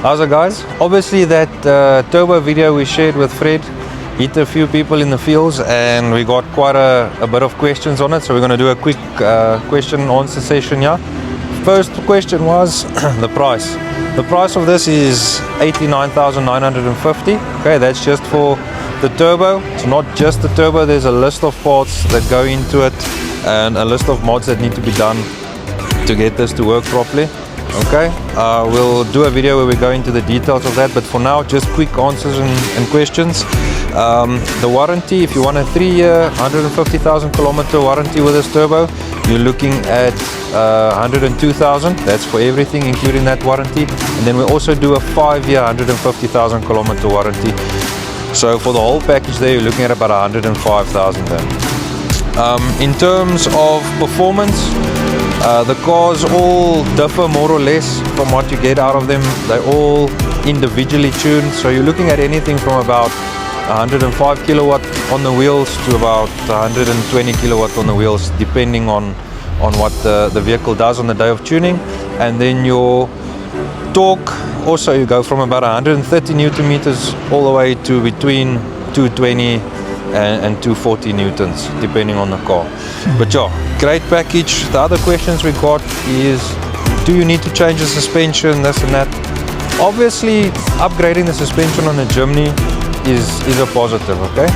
How's it, guys? Obviously that turbo video we shared with Fred hit a few people in the fields, and we got quite a bit of questions on it, so we're going to do a quick question and answer session here. First question was the price. The price of this is 89,950. Okay, that's just for the turbo. It's not just the turbo, there's a list of parts that go into it and a list of mods that need to be done to get this to work properly. Okay, we'll do a video where we go into the details of that, but for now just quick answers and questions. The warranty, if you want a 3-year 150,000 kilometer warranty with this turbo, you're looking at 102,000. that's for everything including that warranty. And then we also do a 5-year 150,000 kilometer warranty, so for the whole package there you're looking at about 105,000 then. In terms of performance, the cars all differ more or less from what you get out of them. They're all individually tuned, so you're looking at anything from about 105 kilowatt on the wheels to about 120 kilowatt on the wheels, depending on what the vehicle does on the day of tuning. And then your torque also, you go from about 130 newton meters all the way to between 220 and 240 newtons, depending on the car. But yeah, great package. The other questions we got is, do you need to change the suspension, this and that? Obviously upgrading the suspension on a Jimny is a positive. Okay,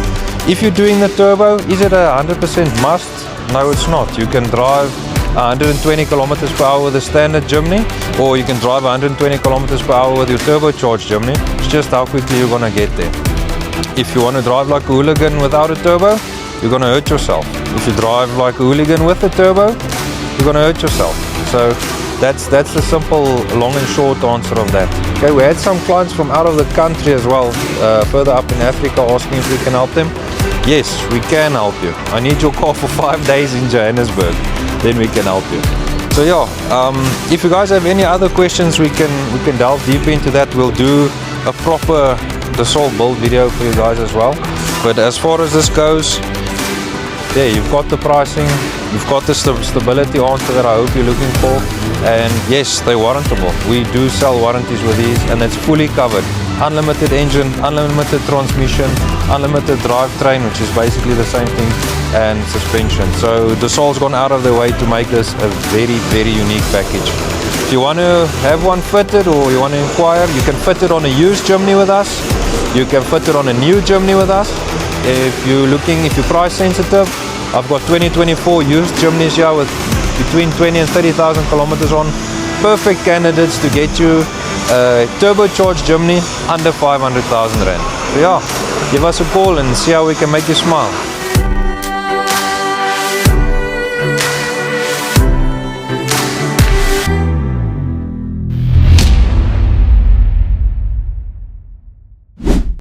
if you're doing the turbo, is it a 100% must? No, it's not. You can drive 120 kilometers per hour with a standard Jimny, or you can drive 120 kilometers per hour with your turbocharged Jimny. It's just how quickly you're gonna get there. If you want to drive like a hooligan without a turbo, you're gonna hurt yourself. If you drive like a hooligan with a turbo, you're gonna hurt yourself. So that's the simple long and short answer of that. Okay, we had some clients from out of the country as well, further up in Africa, asking if we can help them. Yes, we can help you. I need your car for 5 days in Johannesburg, then we can help you. So yeah, if you guys have any other questions, we can delve deeper into that. We'll do a proper Dassault build video for you guys as well. But as far as this goes, yeah, you've got the pricing, you've got the stability answer that I hope you're looking for, and yes, they're warrantable. We do sell warranties with these, and it's fully covered. Unlimited engine, unlimited transmission, unlimited drivetrain, which is basically the same thing, and suspension. So Dassault's gone out of their way to make this a very, very unique package. If you want to have one fitted, or you want to inquire, you can fit it on a used Jimny with us. You can fit it on a new Jimny with us. If you're price sensitive, I've got 2024 used Jimnys here with between 20 and 30,000 kilometers on. Perfect candidates to get you a turbocharged Jimny under 500,000 rand. So yeah, give us a call and see how we can make you smile.